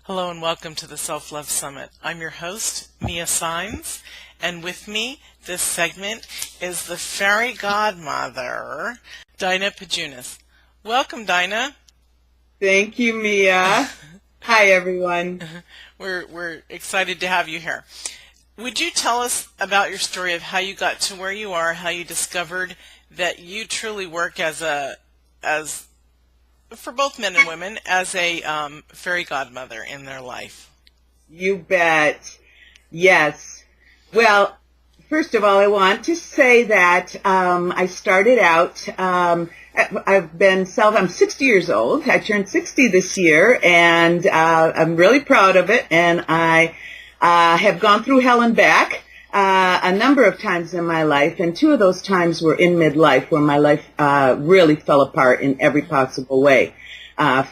Hello and welcome to the Self-Love Summit. I'm your host, Mia Saenz, and with me this segment is the fairy godmother, Daina Puodziunas. Welcome, Daina. Thank you, Mia. Hi, everyone. We're excited to have you here. Would you tell us about your story of how you got to where you are, how you discovered that you truly work as for both men and women, as a fairy godmother in their life? You bet. Yes. Well, first of all, I want to say that I started out, I'm 60 years old. I turned 60 this year, and I'm really proud of it. And I have gone through hell and back a number of times in my life, and two of those times were in midlife, where my life really fell apart in every possible way,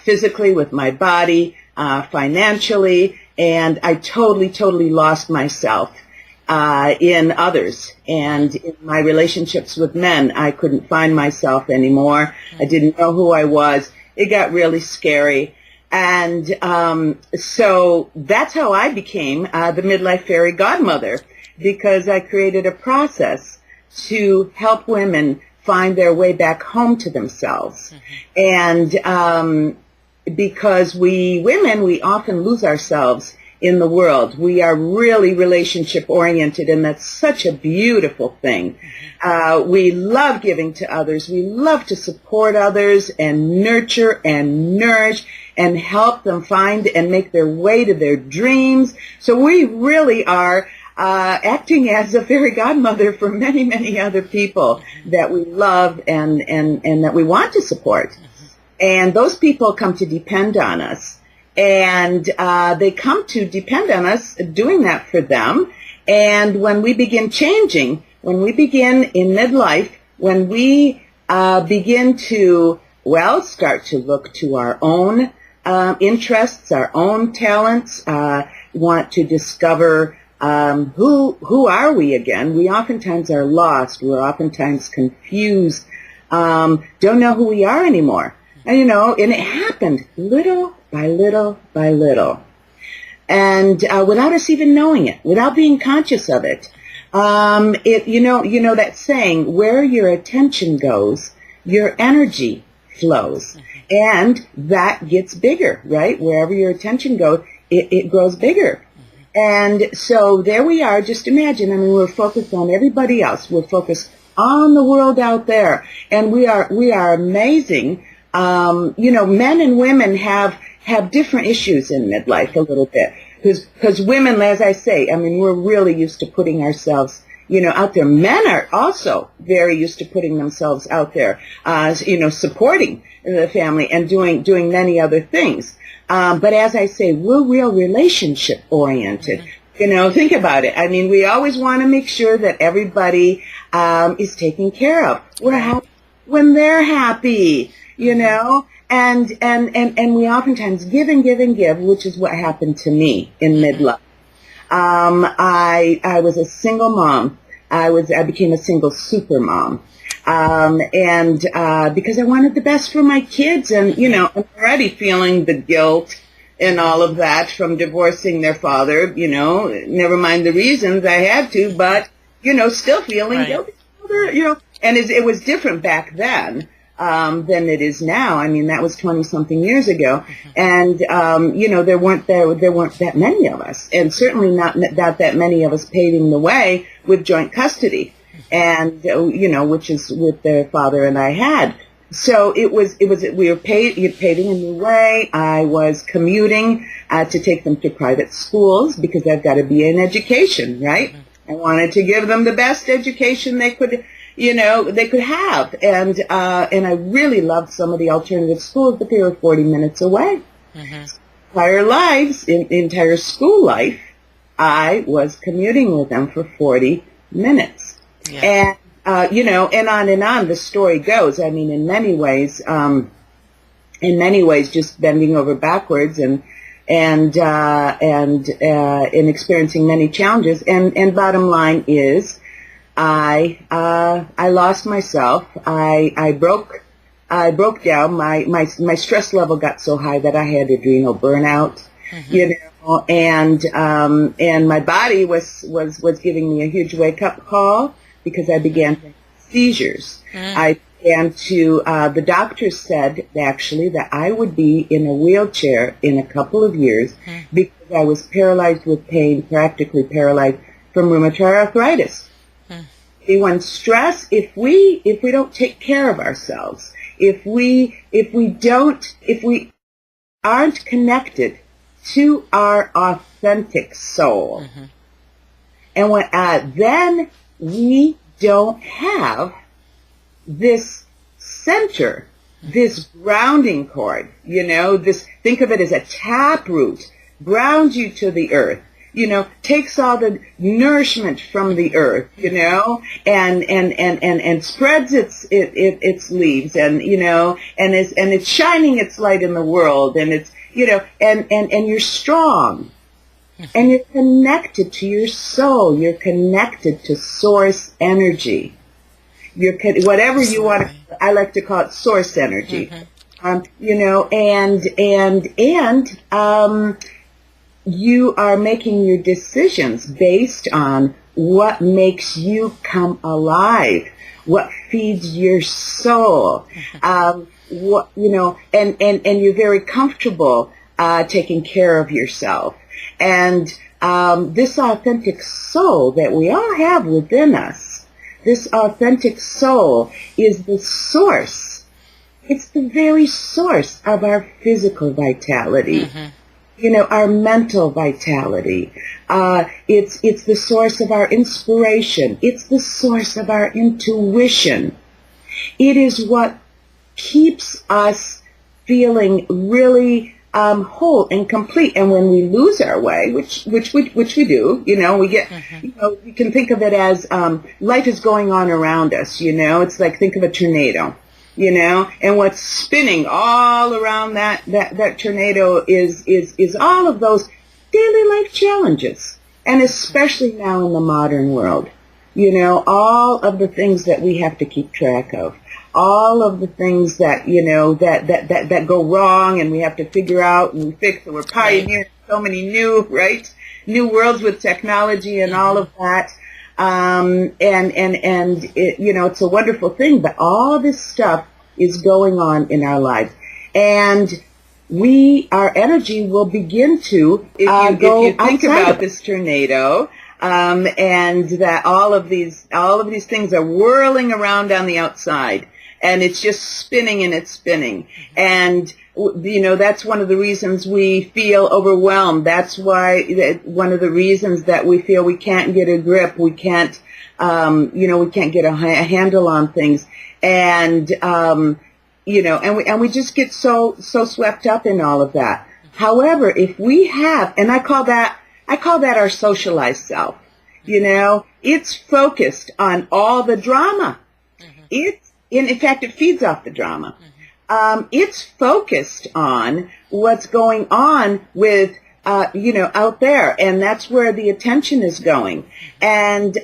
physically with my body, financially, and I totally lost myself in others, and in my relationships with men. I couldn't find myself anymore. I didn't know who I was. It got really scary. And so that's how I became the Midlife Fairy Godmother, because I created a process to help women find their way back home to themselves. And because we women, we often lose ourselves in the world. We are really relationship oriented, and that's such a beautiful thing. We love giving to others. We love to support others and nurture and nourish and help them find and make their way to their dreams. So we really are acting as a fairy godmother for many other people that we love and that we want to support. And those people come to depend on us. And they come to depend on us doing that for them. And when we begin changing, when we begin in midlife, when we begin to, start to look to our own interests, our own talents, want to discover who are we again? We oftentimes are lost. We're oftentimes confused, don't know who we are anymore. And, and it happened little by little by little. And without us even knowing it, without being conscious of it. You know that saying, where your attention goes, your energy flows. And that gets bigger, right? Wherever your attention goes, it grows bigger. And so there we are. Just imagine, we're focused on everybody else. We're focused on the world out there. And we are amazing. Men and women have different issues in midlife a little bit. Because women, as I say, we're really used to putting ourselves, out there. Men are also very used to putting themselves out there, supporting the family and doing many other things. But as I say, we're real relationship oriented. Think about it. We always want to make sure that everybody is taken care of. We're happy when they're happy, and we oftentimes give, which is what happened to me in midlife. I was a single mom. I became a single super mom. And because I wanted the best for my kids, and I'm already feeling the guilt and all of that from divorcing their father, never mind the reasons I had to, but still feeling guilty, and it was different back then than it is now. That was 20-something years ago, and there weren't that many of us, and certainly not that many of us paving the way with joint custody. And, which is what their father and I had. So we were paving a new way. I was commuting, to take them to private schools because I've got to be in education, right? I wanted to give them the best education they could have. And I really loved some of the alternative schools, but they were 40 minutes away. Entire school life, I was commuting with them for 40 minutes. Yeah. And on the story goes. In many ways, just bending over backwards and experiencing many challenges. And bottom line is, I lost myself. I broke down. My stress level got so high that I had adrenal burnout. you know, and my body was giving me a huge wake-up call because I began to have seizures. I began to, the doctors said actually that I would be in a wheelchair in a couple of years because I was paralyzed with pain, practically paralyzed from rheumatoid arthritis. When stress, if we don't take care of ourselves, if we aren't connected to our authentic soul, and then we don't have this center, this grounding cord, you know, think of it as a taproot, grounds you to the earth, you know, takes all the nourishment from the earth, you know, and spreads its leaves, and, you know, and it's shining its light in the world, and it's, you know, and you're strong, and you're connected to your soul, you're connected to source energy. Whatever you want to, I like to call it source energy. You know, and you are making your decisions based on what makes you come alive, what feeds your soul, what, you know, and you're very comfortable taking care of yourself. And this authentic soul that we all have within us, this authentic soul is the source. It's the very source of our physical vitality, you know, our mental vitality. It's the source of our inspiration. It's the source of our intuition. It is what keeps us feeling really whole and complete. And when we lose our way, which we do, you know, we get, you know, you can think of it as life is going on around us, you know. It's like, think of a tornado, you know, and what's spinning all around that tornado is all of those daily life challenges, and especially now in the modern world, you know, all of the things that we have to keep track of. All of the things that, you know, that go wrong, and we have to figure out and fix, and we're pioneering so many new worlds with technology and all of that. And it, you know, it's a wonderful thing, but all this stuff is going on in our lives. And our energy will begin to go if you think about this tornado, and that all of these things are whirling around on the outside, and it's just spinning and it's spinning. And, you know, that's one of the reasons we feel overwhelmed. That's why, one of the reasons that we feel we can't get a grip, we can't, you know, we can't get a handle on things. And, you know, and we just get so swept up in all of that. However, if we have, and I call that our socialized self, you know, it's focused on all the drama. In fact, it feeds off the drama. It's focused on what's going on with, you know, out there, and that's where the attention is going. And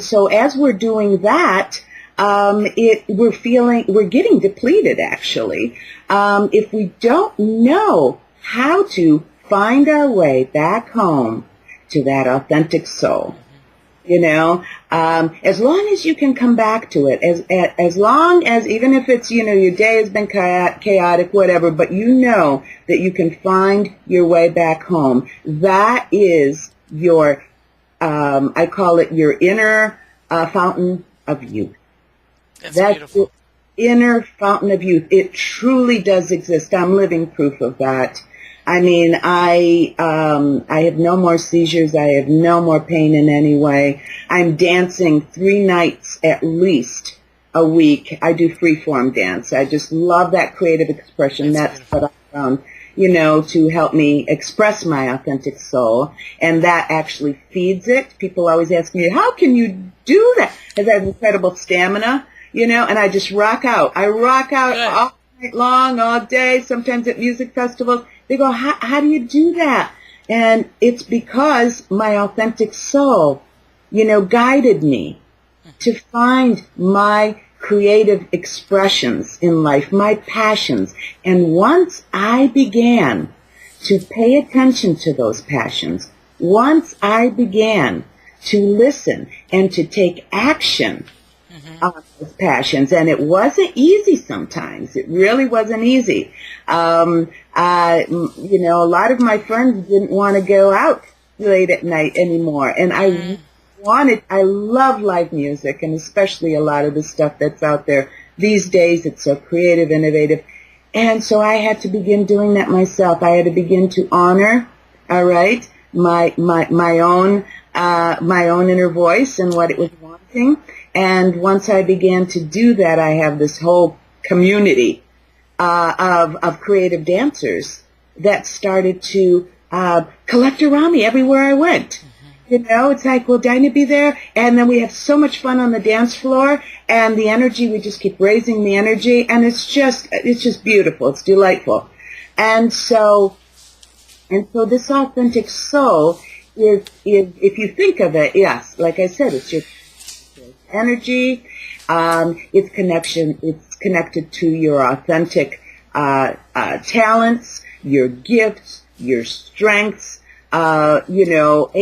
so as we're doing that, we're getting depleted, actually, if we don't know how to find our way back home to that authentic soul. You know, as long as you can come back to it, as long as, even if it's, you know, your day has been chaotic, whatever, but you know that you can find your way back home. That is your, I call it your inner fountain of youth. That's beautiful. Your inner fountain of youth. It truly does exist. I'm living proof of that. I mean, I have no more seizures. I have no more pain in any way. I'm dancing 3 nights at least a week. I do freeform dance. I just love that creative expression. That's what I found, you know, to help me express my authentic soul. And that actually feeds it. People always ask me, how can you do that? Because I have incredible stamina, you know, and I just rock out. I rock out all night long, all day, sometimes at music festivals. They go, how do you do that? And it's because my authentic soul, you know, guided me to find my creative expressions in life, my passions. And once I began to pay attention to those passions. Once I began to listen and to take action on those passions, and it wasn't easy sometimes. It really wasn't easy. A lot of my friends didn't want to go out late at night anymore, and I love live music, and especially a lot of the stuff that's out there these days. It's so creative, innovative. And so I had to begin doing that myself. I had to begin to honor, all right, my own inner voice and what it was wanting. And once I began to do that, I have this whole community of creative dancers that started to collect around me everywhere I went. It's like, will Daina be there? And then we have so much fun on the dance floor, and the energy, we just keep raising the energy, and it's just beautiful. It's delightful. And so this authentic soul is, if you think of it, yes, like I said, it's your energy. It's connected to your authentic talents, your gifts, your strengths, and your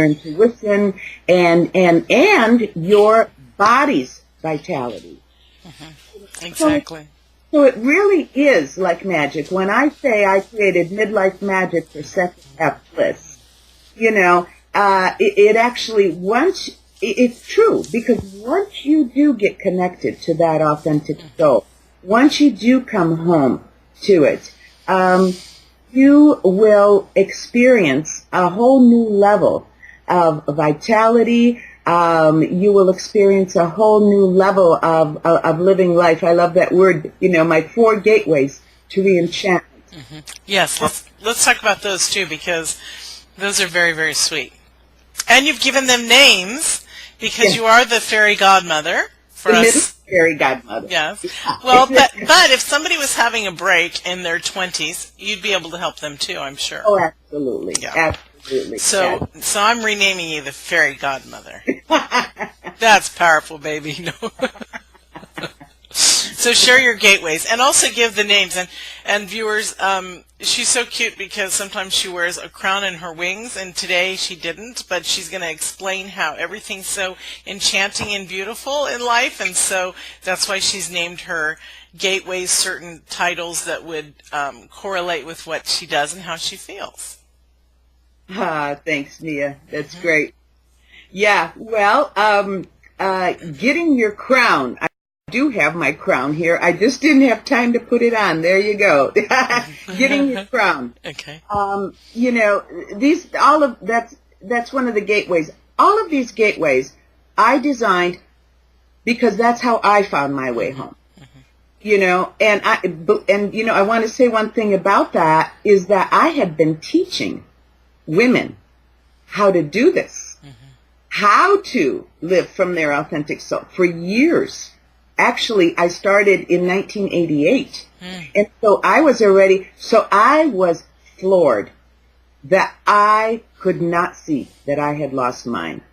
intuition, and your body's vitality. Exactly. So it really is like magic. When I say I created Midlife Magic for Second Half Bliss, it actually, it's true, because once you do get connected to that authentic soul, once you do come home to it, you will experience a whole new level of vitality. You will experience a whole new level of living life. I love that word, my 4 gateways to re-enchantment. Yes, let's talk about those too, because those are very, very sweet. And you've given them names because you are the fairy godmother for us. Fairy godmother. Yes. Well, but if somebody was having a break in their 20s, you'd be able to help them too, I'm sure. Oh, absolutely. Yeah. Absolutely. So I'm renaming you the fairy godmother. That's powerful, baby. No. So share your gateways, and also give the names. And viewers, she's so cute because sometimes she wears a crown in her wings, and today she didn't, but she's going to explain how everything's so enchanting and beautiful in life, and so that's why she's named her gateways certain titles that would correlate with what she does and how she feels. Thanks, Mia. That's great. Yeah, well, getting your crown. I do have my crown here. I just didn't have time to put it on. There you go. Getting your crown. Okay. That's one of the gateways. All of these gateways I designed because that's how I found my way home. I want to say one thing about that is that I had been teaching women how to do this, how to live from their authentic soul for years. Actually, I started in 1988, and so I was floored that I could not see that I had lost mine.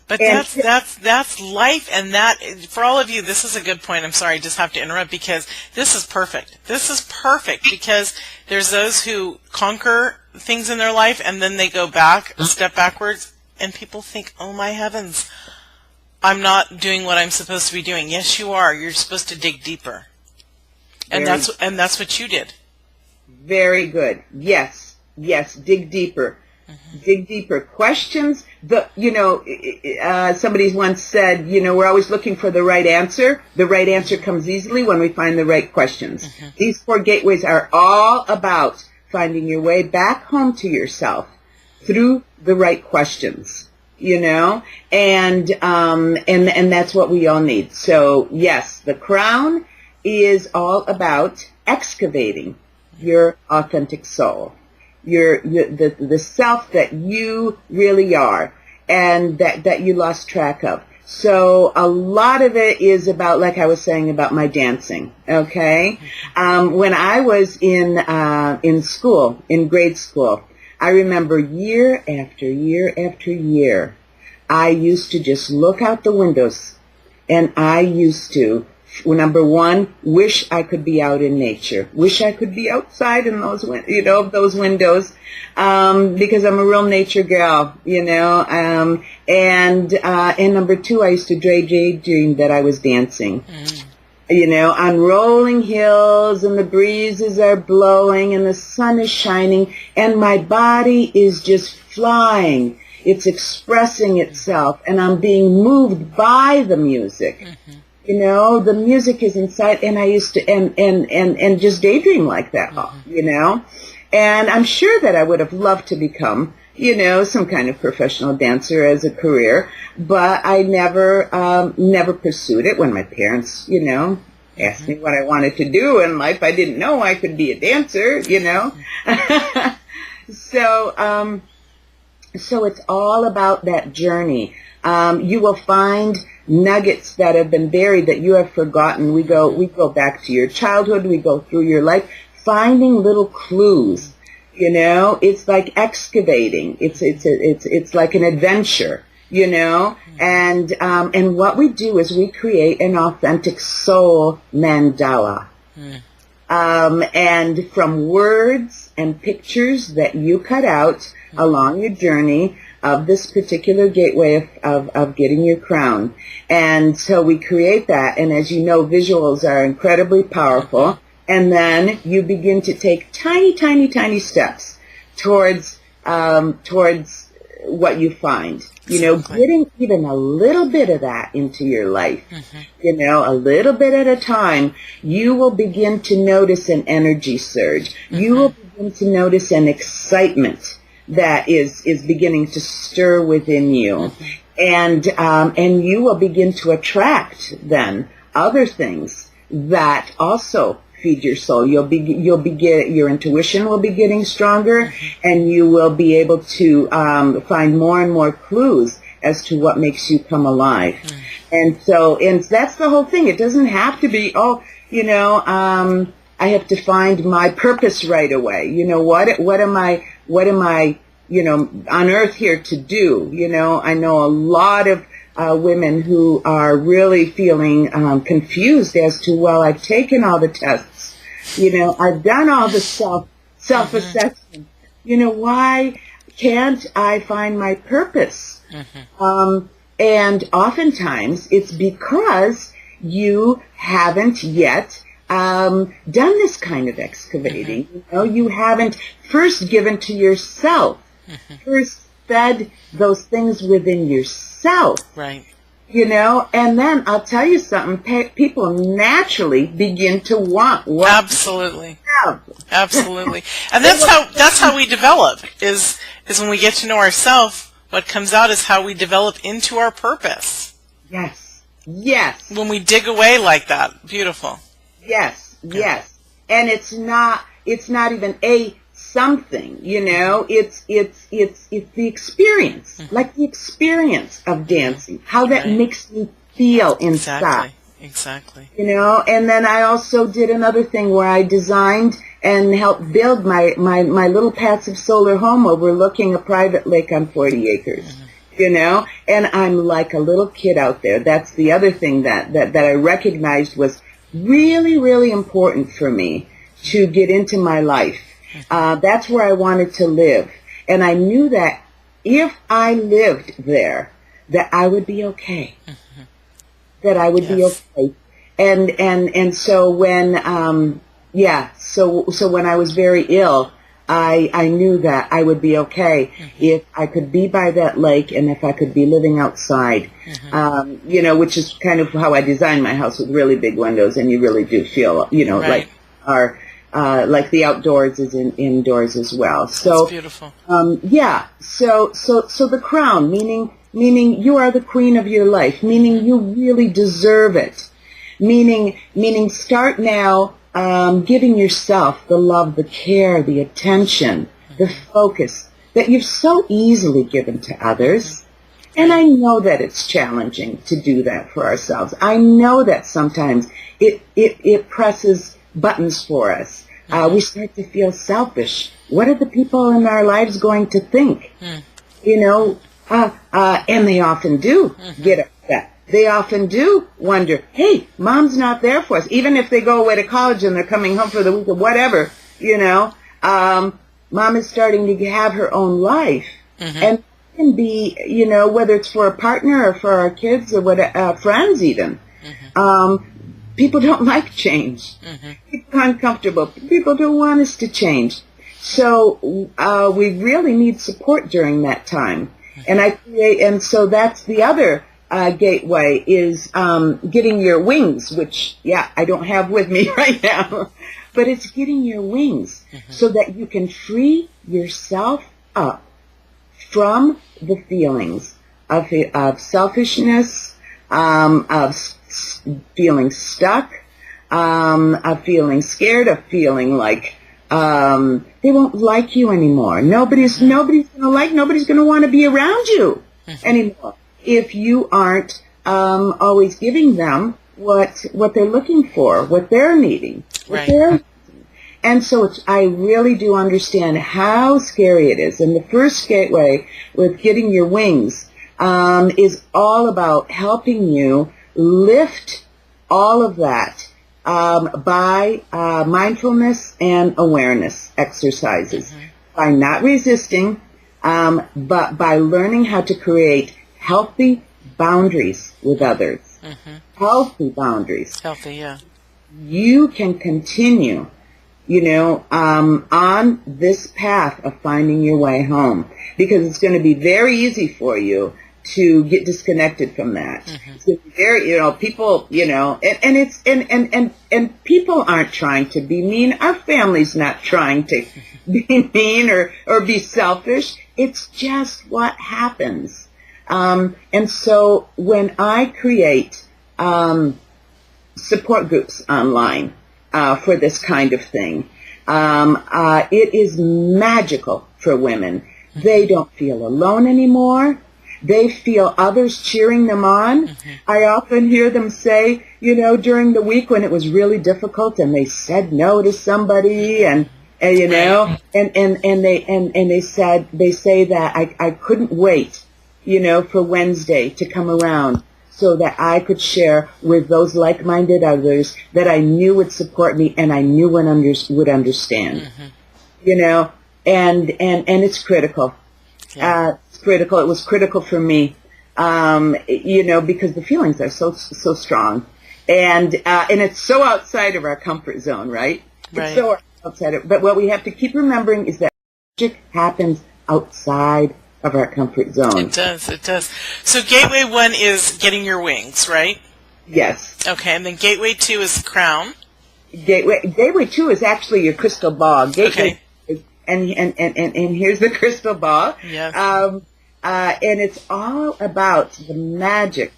But that's life, and that, for all of you, this is a good point. I'm sorry, I just have to interrupt because this is perfect. This is perfect because there's those who conquer things in their life and then they go back, step backwards, and people think, oh my heavens, I'm not doing what I'm supposed to be doing. Yes, you are. You're supposed to dig deeper. And that's what you did. Very good. Yes, dig deeper. Dig deeper. Questions. Somebody once said, we're always looking for the right answer. The right answer comes easily when we find the right questions. These 4 gateways are all about finding your way back home to yourself through the right questions. And that's what we all need. So yes, the crown is all about excavating your authentic soul, the self that you really are, and that you lost track of. So a lot of it is about, like I was saying, about my dancing. Okay, when I was in school, in grade school, I remember year after year after year, I used to just look out the windows and I used to Number one, wish I could be out in nature. Wish I could be outside in those, those windows, because I'm a real nature gal, and number two, I used to daydream that I was dancing. On rolling hills, and the breezes are blowing and the sun is shining and my body is just flying. It's expressing itself and I'm being moved by the music. The music is inside, and I used to, and just daydream like that, and I'm sure that I would have loved to become, some kind of professional dancer as a career, but I never pursued it. When my parents, asked me what I wanted to do in life, I didn't know I could be a dancer, So it's all about that journey. You will find nuggets that have been buried that you have forgotten. We go back to your childhood. We go through your life, finding little clues. It's like excavating. It's like an adventure. And what we do is we create an authentic soul mandala. And from words and pictures that you cut out along your journey of this particular gateway of getting your crown. And so we create that, and as you know, visuals are incredibly powerful, and then you begin to take tiny steps towards what you find. Getting even a little bit of that into your life, a little bit at a time, you will begin to notice an energy surge. You will begin to notice an excitement that is beginning to stir within you. And you will begin to attract then other things that also feed your soul. Your intuition will be getting stronger, and you will be able to find more and more clues as to what makes you come alive. And that's the whole thing. It doesn't have to be, I have to find my purpose right away. What am I on earth here to do? I know a lot of women who are really feeling confused as to, well, I've taken all the tests. I've done all the self-assessment. Why can't I find my purpose? And oftentimes it's because you haven't yet done this kind of excavating. You haven't first given to yourself, first fed those things within yourself. Right. And then I'll tell you something, people naturally begin to want what Absolutely. Absolutely. And that's how we develop, is when we get to know ourselves, what comes out is how we develop into our purpose. Yes. When we dig away like that. Beautiful. Yes. And it's not even a something, it's the experience, like the experience of dancing, how that makes you feel inside. Exactly. And then I also did another thing where I designed and helped build my little passive solar home overlooking a private lake on 40 acres. And I'm like a little kid out there. That's the other thing that I recognized was really, really important for me to get into my life. That's where I wanted to live. And I knew that if I lived there, that I would be okay. That I would be okay. And so when, so when I was very ill, I knew that I would be okay if I could be by that lake and if I could be living outside, which is kind of how I designed my house, with really big windows, and you really do feel, like like the outdoors is indoors as well. So that's beautiful. So the crown, meaning you are the queen of your life, meaning you really deserve it, meaning start now. Giving yourself the love, the care, the attention, the focus that you've so easily given to others. And I know that it's challenging to do that for ourselves. I know that sometimes it presses buttons for us. We start to feel selfish. What are the people in our lives going to think? And they often do get upset. they often do wonder, hey, mom's not there for us. Even if they go away to college and they're coming home for the week or whatever, mom is starting to have her own life. Mm-hmm. And it can be, whether it's for a partner or for our kids or friends even. Mm-hmm. People don't like change. Mm-hmm. People are uncomfortable. People don't want us to change. So we really need support during that time. Mm-hmm. And so that's the other gateway is getting your wings, which, I don't have with me right now. But it's getting your wings mm-hmm. so that you can free yourself up from the feelings of selfishness, of feeling stuck, of feeling scared, of feeling like they won't like you anymore. Nobody's going to want to be around you mm-hmm. anymore if you aren't always giving them what they're looking for, what they're needing. Right. And so I really do understand how scary it is. And the first gateway with getting your wings is all about helping you lift all of that by mindfulness and awareness exercises, mm-hmm. by not resisting, but by learning how to create healthy boundaries with others. Mm-hmm. Healthy boundaries. Healthy, yeah. You can continue, on this path of finding your way home, because it's going to be very easy for you to get disconnected from that. Mm-hmm. It's going to be very, people, and people aren't trying to be mean. Our family's not trying to be mean or be selfish. It's just what happens. And so when I create support groups online for this kind of thing, it is magical for women. They don't feel alone anymore. They feel others cheering them on. Mm-hmm. I often hear them say, during the week when it was really difficult and they said no to somebody and they say that I couldn't wait, for Wednesday to come around so that I could share with those like-minded others that I knew would support me and I knew would understand. Mm-hmm. And it's critical. Yeah. It's critical. It was critical for me, because the feelings are so strong, and it's so outside of our comfort zone, right? Right. It's so outside of. But what we have to keep remembering is that magic happens outside of our comfort zone. It does. It does. So Gateway 1 is getting your wings, right? Yes. Okay, and then Gateway 2 is the crown. Gateway 2 is actually your crystal ball. Okay. And here's the crystal ball. Yes. And it's all about the magic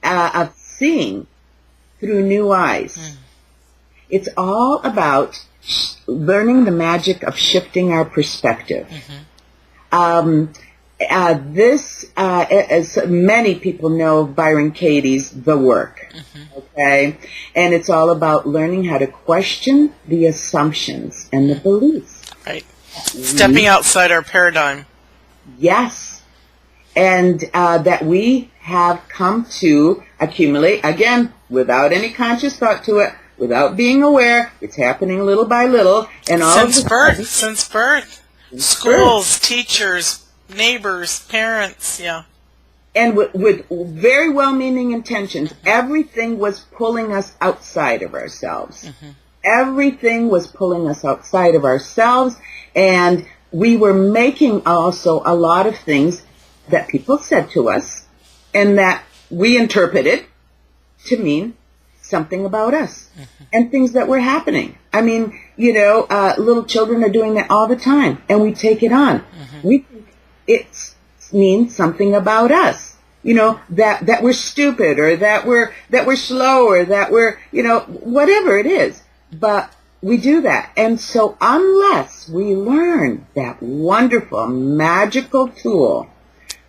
of seeing through new eyes. Mm. It's all about learning the magic of shifting our perspective. Mm-hmm. As many people know, Byron Katie's The Work. Mm-hmm. Okay? And it's all about learning how to question the assumptions and the beliefs. Right. Stepping outside our paradigm. Yes. And that we have come to accumulate, again, without any conscious thought to it, without being aware. It's happening little by little. And all Since birth. Schools, teachers, neighbors, parents, yeah. And with very well-meaning intentions, mm-hmm. everything was pulling us outside of ourselves. Mm-hmm. Everything was pulling us outside of ourselves, and we were making also a lot of things that people said to us and that we interpreted to mean something about us, mm-hmm. and things that were happening. I mean, little children are doing that all the time, and we take it on. Mm-hmm. We think it means something about us, that we're stupid or that we're slow or that we're, whatever it is. But we do that. And so unless we learn that wonderful, magical tool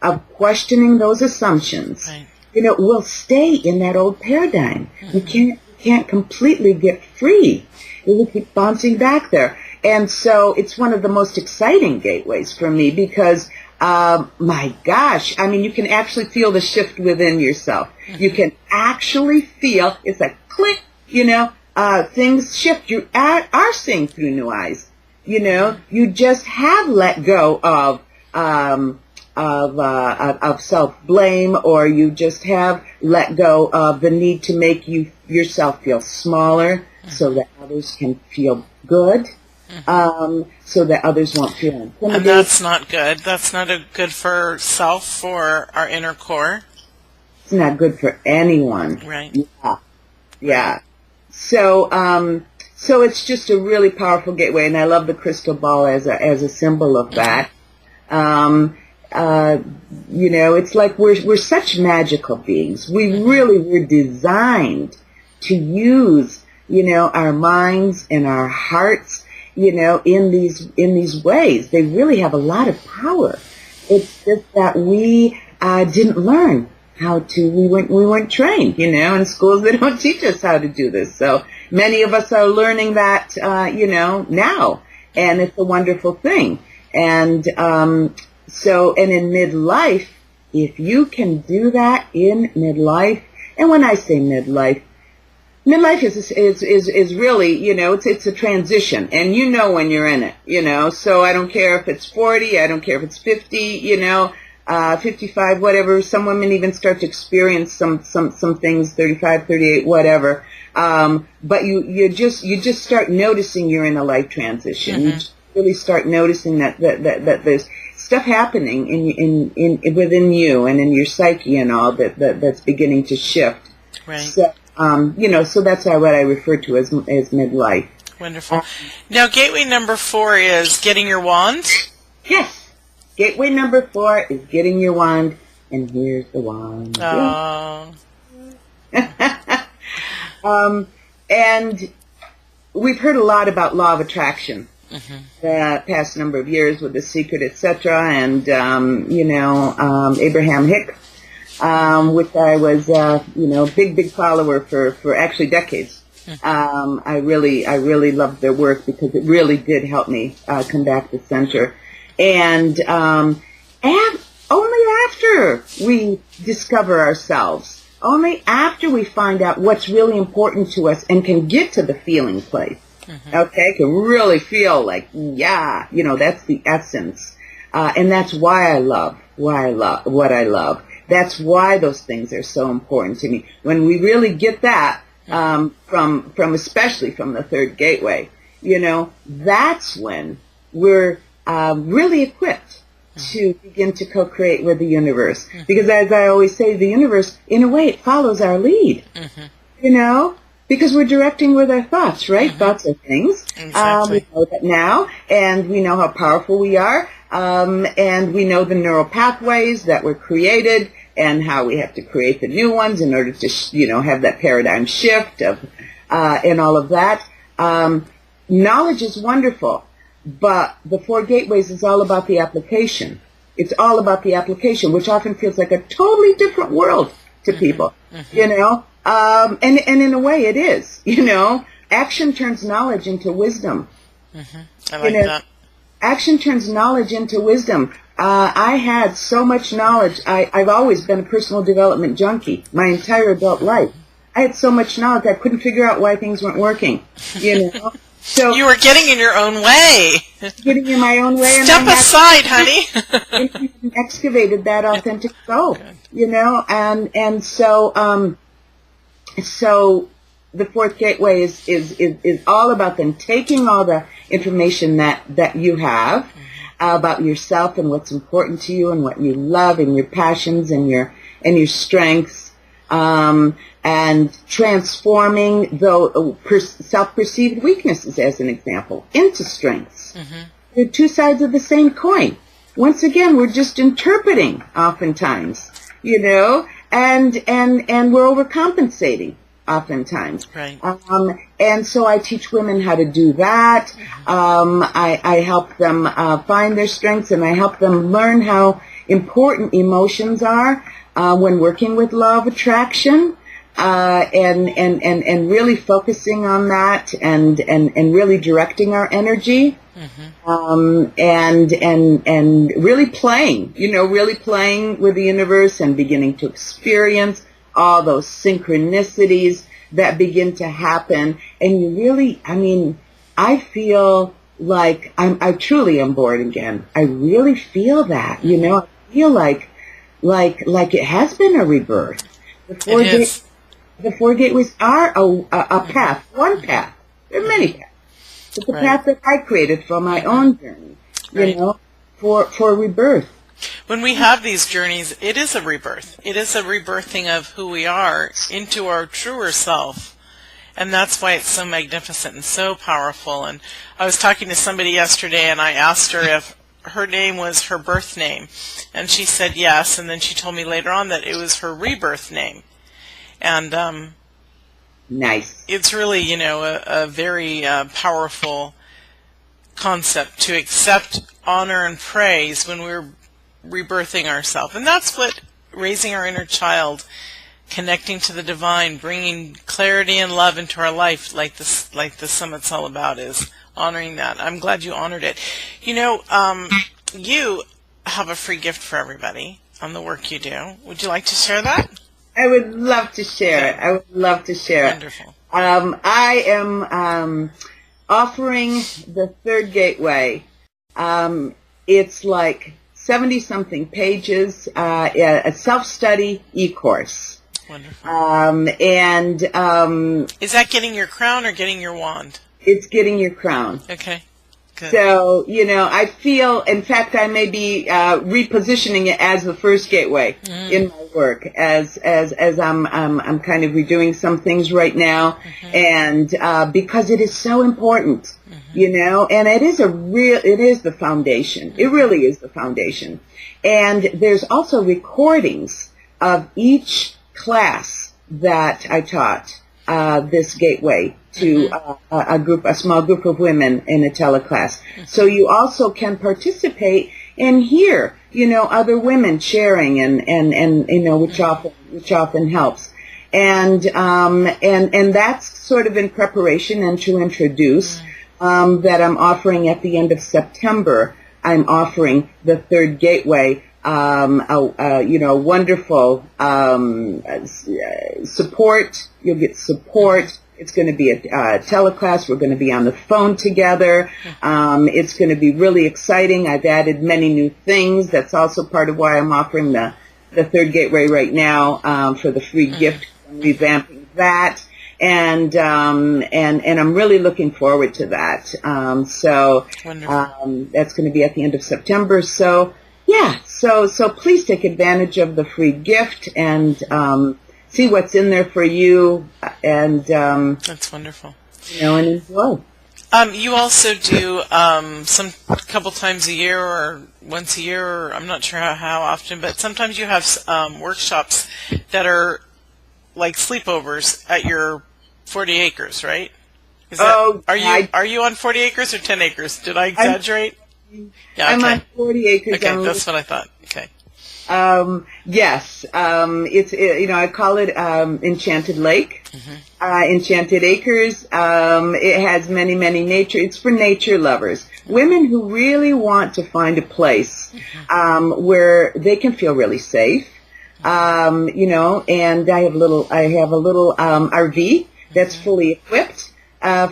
of questioning those assumptions, right. We'll stay in that old paradigm. Mm-hmm. We can't completely get free. We will keep bouncing back there. And so it's one of the most exciting gateways for me because my gosh, I mean, you can actually feel the shift within yourself. You can actually feel, it's like click, things shift. You are seeing through new eyes. You just have let go of self-blame, or you just have let go of the need to make yourself feel smaller so that others can feel good, so that others won't feel intimidated. And that's not good. That's not good for self, for our inner core. It's not good for anyone. Right. Yeah. So it's just a really powerful gateway, and I love the crystal ball as a symbol of that. It's like we're such magical beings. We really were designed to use, our minds and our hearts, in these ways. They really have a lot of power. It's just that we didn't learn how to. We weren't trained, in schools. They don't teach us how to do this. So many of us are learning that, now, and it's a wonderful thing. And and in midlife, if you can do that in midlife, and when I say midlife is really, it's a transition, and when you're in it, so I don't care if it's 40, I don't care if it's 50, 55, whatever. Some women even start to experience some things, 35, 38, whatever. But you just start noticing you're in a life transition. You just really start noticing that there's stuff happening in within you and in your psyche and all that's beginning to shift. Right. So, so that's what I refer to as midlife. Wonderful. Now, gateway number 4 is getting your wand. Yes. Gateway number 4 is getting your wand, and here's the wand. Oh. And we've heard a lot about law of attraction the past number of years with The Secret, etc., and Abraham Hicks, which I was big follower for actually decades. I really loved their work because it really did help me come back to center. And only after we discover ourselves, only after we find out what's really important to us and can get to the feeling place, okay, can really feel like, that's the essence. And that's why I love what I love. That's why those things are so important to me. When we really get that, from especially from the third gateway, that's when we're really equipped to begin to co-create with the universe. Because as I always say, the universe, in a way, it follows our lead. Because we're directing with our thoughts, right? Thoughts are things. Exactly. We know that now, and we know how powerful we are, and we know the neural pathways that were created, and how we have to create the new ones in order to, have that paradigm shift of, and all of that. Knowledge is wonderful. But the 4 gateways is all about the application. It's all about the application, which often feels like a totally different world to people, and in a way it is, Action turns knowledge into wisdom. I like that. Action turns knowledge into wisdom. I had so much knowledge. I've always been a personal development junkie my entire adult life. I had so much knowledge I couldn't figure out why things weren't working, So you were getting in your own way. Getting in my own way. Step aside, honey. And excavated that authentic soul, and so the 4th gateway is all about then taking all the information that you have about yourself and what's important to you and what you love and your passions and your strengths, and transforming self-perceived weaknesses, as an example, into strengths. They're 2 sides of the same coin. Once again, we're just interpreting oftentimes, and we're overcompensating oftentimes. Right. And so I teach women how to do that. I help them find their strengths, and I help them learn how important emotions are when working with law of attraction. And really focusing on that and really directing our energy. and really playing, really playing with the universe and beginning to experience all those synchronicities that begin to happen. And you really, I feel like I truly am born again. I really feel that, I feel like it has been a rebirth. The four gateways are a path, one path. There are many paths. It's a path that I created for my own journey, for rebirth. When we have these journeys, it is a rebirth. It is a rebirthing of who we are into our truer self. And that's why it's so magnificent and so powerful. And I was talking to somebody yesterday, and I asked her if her name was her birth name. And she said yes, and then she told me later on that it was her rebirth name. And nice. It's really, a very powerful concept to accept, honor, and praise when we're rebirthing ourselves. And that's what raising our inner child, connecting to the divine, bringing clarity and love into our life, like the summit's all about, is honoring that. I'm glad you honored it. You have a free gift for everybody on the work you do. Would you like to share that? I would love to share it. I would love to share it. Wonderful. I am offering the third gateway. It's like 70-something pages, a self-study e-course. Wonderful. Is that getting your crown or getting your wand? It's getting your crown. Okay. Good. So, I feel, in fact, I may be repositioning it as the first gateway in my work, as I'm kind of redoing some things right now, and because it is so important, and it is the foundation. It really is the foundation. And there's also recordings of each class that I taught this gateway to a small group of women in a teleclass. So you also can participate and hear, other women sharing and which often helps. And that's sort of in preparation and to introduce that I'm offering at the end of September. I'm offering the third gateway, wonderful support. You'll get support. It's going to be a teleclass. We're going to be on the phone together. It's going to be really exciting. I've added many new things. That's also part of why I'm offering the third gateway right now for the free gift. I'm revamping that, and I'm really looking forward to that. So that's going to be at the end of September. So yeah, so please take advantage of the free gift and see what's in there for you, and that's wonderful. And enjoy. You also do a couple times a year or once a year, or I'm not sure how often, but sometimes you have workshops that are like sleepovers at your 40 acres, right? Are you on 40 acres or 10 acres? Did I exaggerate? I'm on 40 acres. Okay, that's what I thought. Okay. Yes. I call it Enchanted Lake, Enchanted Acres. It has many, many nature. It's for nature lovers, women who really want to find a place where they can feel really safe. And I have a little RV that's fully equipped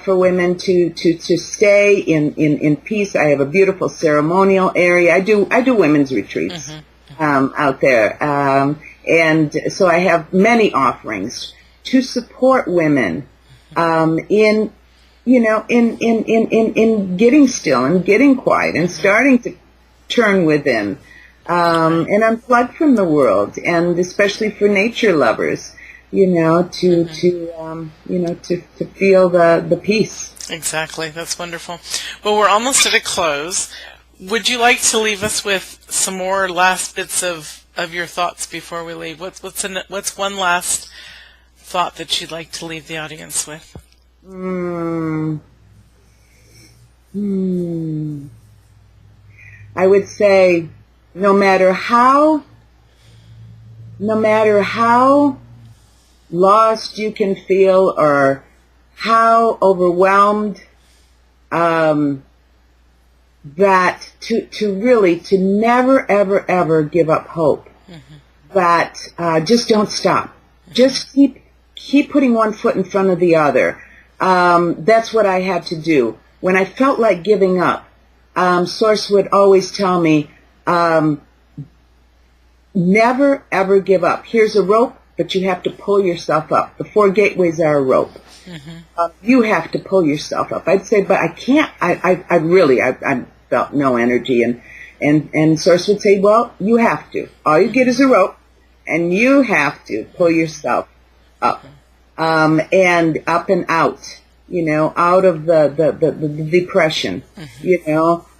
for women to stay in peace. I have a beautiful ceremonial area. I do women's retreats out there, and so I have many offerings to support women in getting still and getting quiet and starting to turn within and unplug from the world, and especially for nature lovers. To feel the peace. Exactly. That's wonderful. Well, we're almost at a close. Would you like to leave us with some more last bits of your thoughts before we leave? What's one last thought that you'd like to leave the audience with? I would say, no matter how lost you can feel, or how overwhelmed that to never, ever, ever give up hope. That just don't stop. Just keep putting one foot in front of the other. That's what I had to do. When I felt like giving up, Source would always tell me, never, ever give up. Here's a rope, but you have to pull yourself up. The 4 gateways are a rope. You have to pull yourself up. I'd say, but I can't. I felt no energy. And Source would say, well, you have to. All you get is a rope, and you have to pull yourself up. And up and out, out of the depression,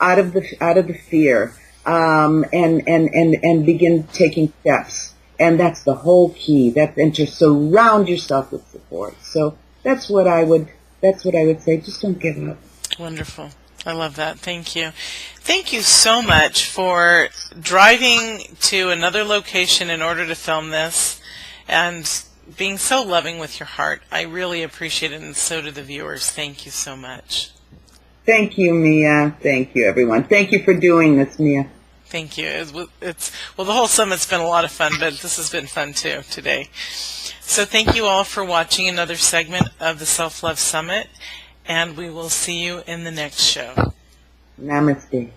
out of the fear, and begin taking steps. And that's the whole key. And to surround yourself with support. So that's what I would say. Just don't give up. Wonderful. I love that. Thank you. Thank you so much for driving to another location in order to film this and being so loving with your heart. I really appreciate it, and so do the viewers. Thank you so much. Thank you, Mia. Thank you, everyone. Thank you for doing this, Mia. Thank you. The whole summit's been a lot of fun, but this has been fun too today. So thank you all for watching another segment of the Self-Love Summit, and we will see you in the next show. Namaste.